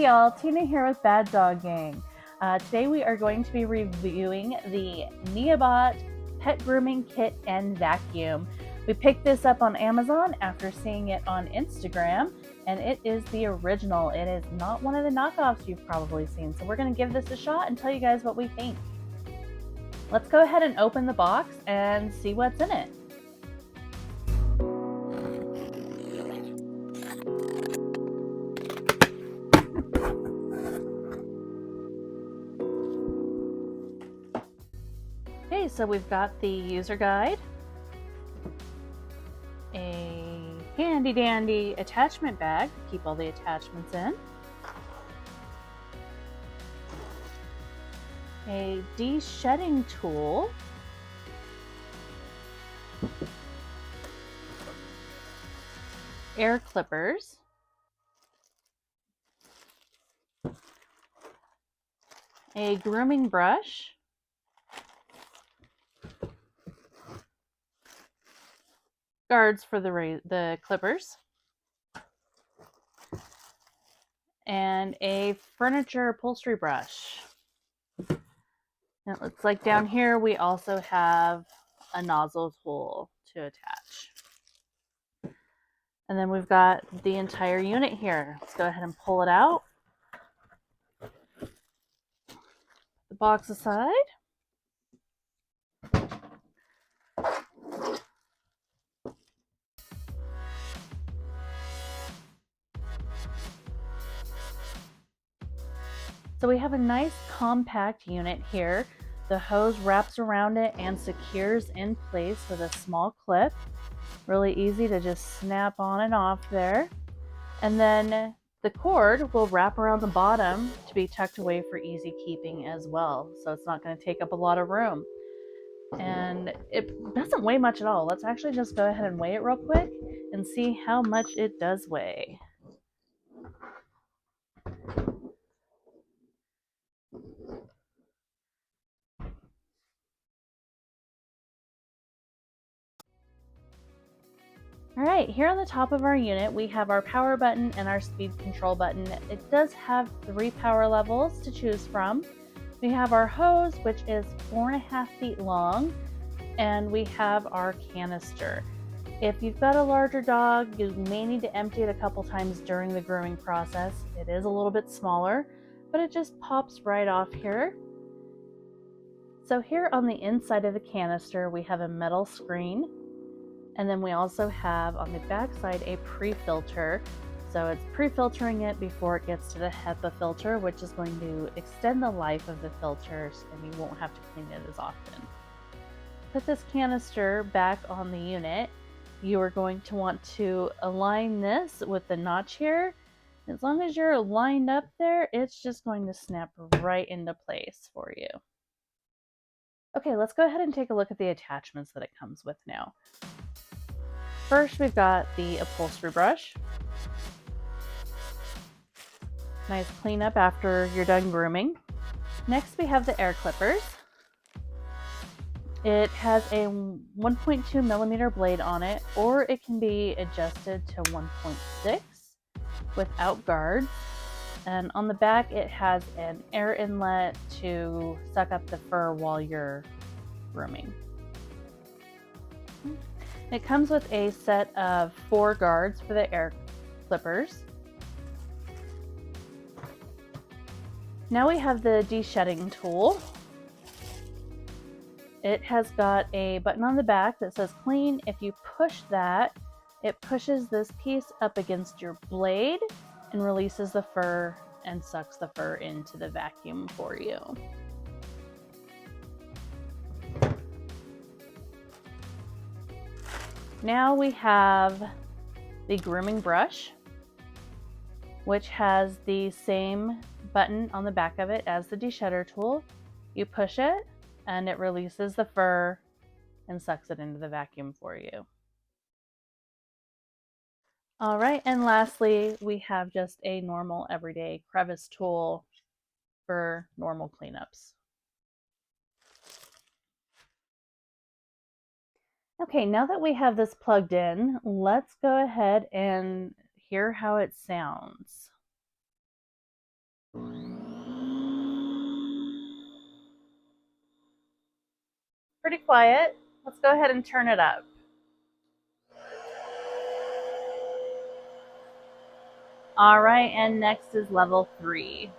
Hey y'all, Tina here with Bad Dog Gang. Today we are going to be reviewing the Neabot Pet Grooming Kit and Vacuum. We picked this up on Amazon after seeing it on Instagram, and it is the original. It is not one of the knockoffs you've probably seen, so we're going to give this a shot and tell you guys what we think. Let's go ahead and open the box and see what's in it. Okay, so we've got the user guide, a handy dandy attachment bag to keep all the attachments in, a de-shedding tool, air clippers, a grooming brush, guards for the clippers, and a furniture upholstery brush. And it looks like down here we also have a nozzle tool to attach. And then we've got the entire unit here. Let's go ahead and pull it out. Put the box aside. So we have a nice compact unit here. The hose wraps around it and secures in place with a small clip. Really easy to just snap on and off there. And then the cord will wrap around the bottom to be tucked away for easy keeping as well. So it's not going to take up a lot of room. And it doesn't weigh much at all. Let's actually just go ahead and weigh it real quick and see how much it does weigh. All right, here on the top of our unit, we have our power button and our speed control button. It does have 3 power levels to choose from. We have our hose, which is 4.5 feet long, and we have our canister. If you've got a larger dog, you may need to empty it a couple times during the grooming process. It is a little bit smaller, but it just pops right off here. So here on the inside of the canister, we have a metal screen. And then we also have on the back side a pre-filter. So it's pre-filtering it before it gets to the HEPA filter, which is going to extend the life of the filters and you won't have to clean it as often. Put this canister back on the unit. You are going to want to align this with the notch here. As long as you're lined up there, it's just going to snap right into place for you. Okay, let's go ahead and take a look at the attachments that it comes with now. First, we've got the upholstery brush. Nice cleanup after you're done grooming. Next, we have the air clippers. It has a 1.2 millimeter blade on it, or it can be adjusted to 1.6 without guards. And on the back, it has an air inlet to suck up the fur while you're grooming. It comes with a set of 4 guards for the air clippers. Now we have the de-shedding tool. It has got a button on the back that says clean. If you push that, it pushes this piece up against your blade and releases the fur and sucks the fur into the vacuum for you. Now we have the grooming brush, which has the same button on the back of it as the de-shedder tool. You push it and it releases the fur and sucks it into the vacuum for you. All right, and lastly, we have just a normal everyday crevice tool for normal cleanups. Okay, now that we have this plugged in, let's go ahead and hear how it sounds. Pretty quiet. Let's go ahead and turn it up. All right, and next is level 3.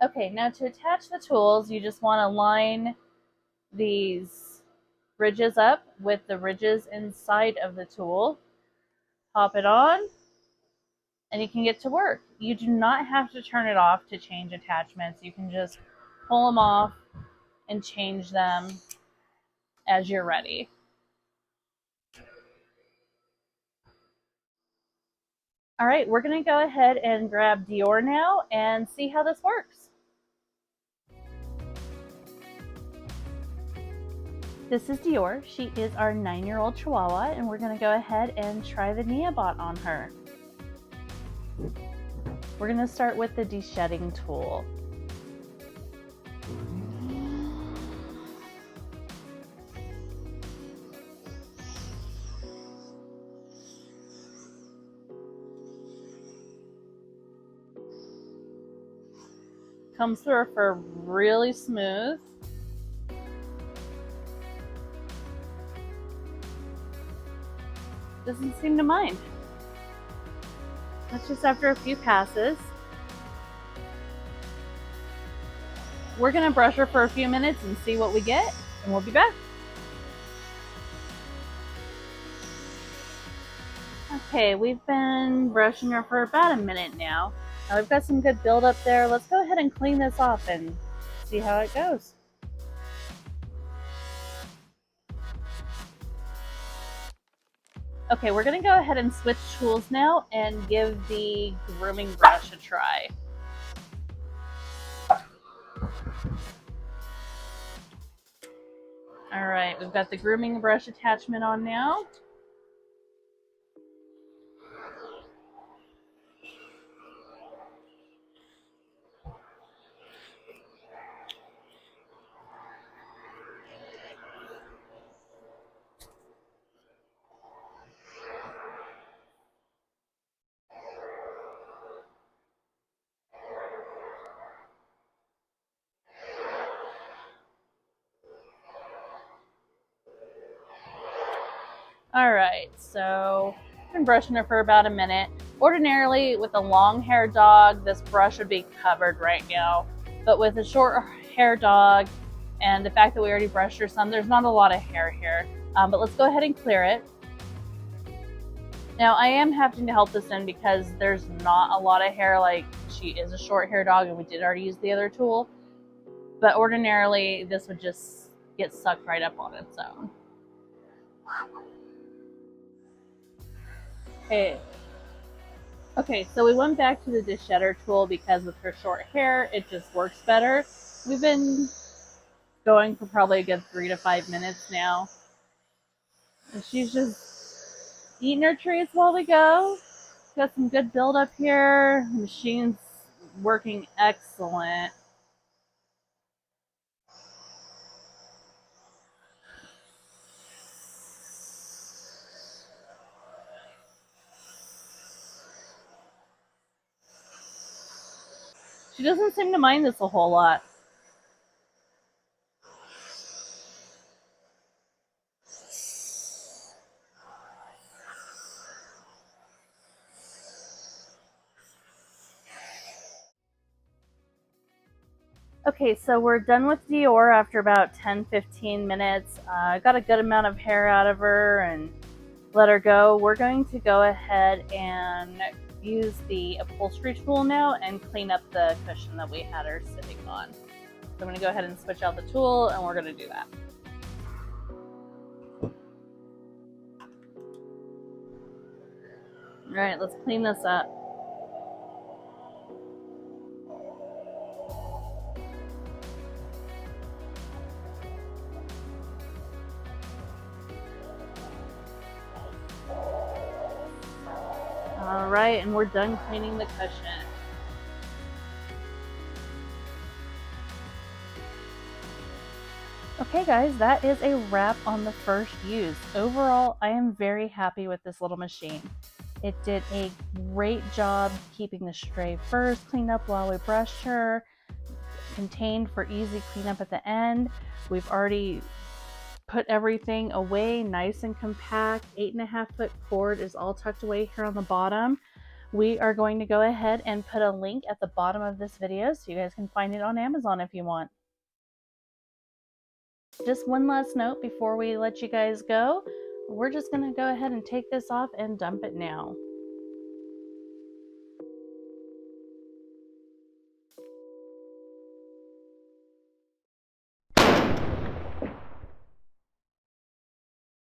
Okay, now to attach the tools, you just want to line these ridges up with the ridges inside of the tool. Pop it on, and you can get to work. You do not have to turn it off to change attachments. You can just pull them off and change them as you're ready. All right, we're going to go ahead and grab Dior now and see how this works. This is Dior. She is our 9-year-old Chihuahua, and we're going to go ahead and try the Neabot on her. We're going to start with the de-shedding tool. Comes through her fur really smooth. Doesn't seem to mind. That's just after a few passes. We're going to brush her for a few minutes and see what we get, and we'll be back. Okay, we've been brushing her for about a minute now. Now we've got some good buildup there. Let's go ahead and clean this off and see how it goes. Okay, we're going to go ahead and switch tools now and give the grooming brush a try. All right, we've got the grooming brush attachment on now. All right, so I've been brushing her for about a minute. Ordinarily, with a long-haired dog, this brush would be covered right now. But with a short-haired dog and the fact that we already brushed her some, there's not a lot of hair here. But let's go ahead and clear it. Now, I am having to help this in because there's not a lot of hair. Like, she is a short-haired dog, and we did already use the other tool. But ordinarily, this would just get sucked right up on its own. Okay, so we went back to the de-shedder tool because with her short hair, it just works better. We've been going for probably a good 3 to 5 minutes now. And she's just eating her treats while we go. Got some good build-up here. The machine's working excellent. She doesn't seem to mind this a whole lot. Okay, so we're done with Dior after about 10-15 minutes. I got a good amount of hair out of her and let her go. We're going to go ahead and use the upholstery tool now and clean up the cushion that we had her sitting on. So I'm going to go ahead and switch out the tool, and we're going to do that. All right, let's clean this up. All right, and we're done cleaning the cushion. Okay guys, that is a wrap on the first use. Overall, I am very happy with this little machine. It did a great job keeping the stray furs cleaned up while we brushed her, contained for easy cleanup at the end. We've already put everything away nice and compact. 8.5-foot cord is all tucked away here on the bottom. We are going to go ahead and put a link at the bottom of this video so you guys can find it on Amazon if you want. Just one last note before we let you guys go. We're just going to go ahead and take this off and dump it now.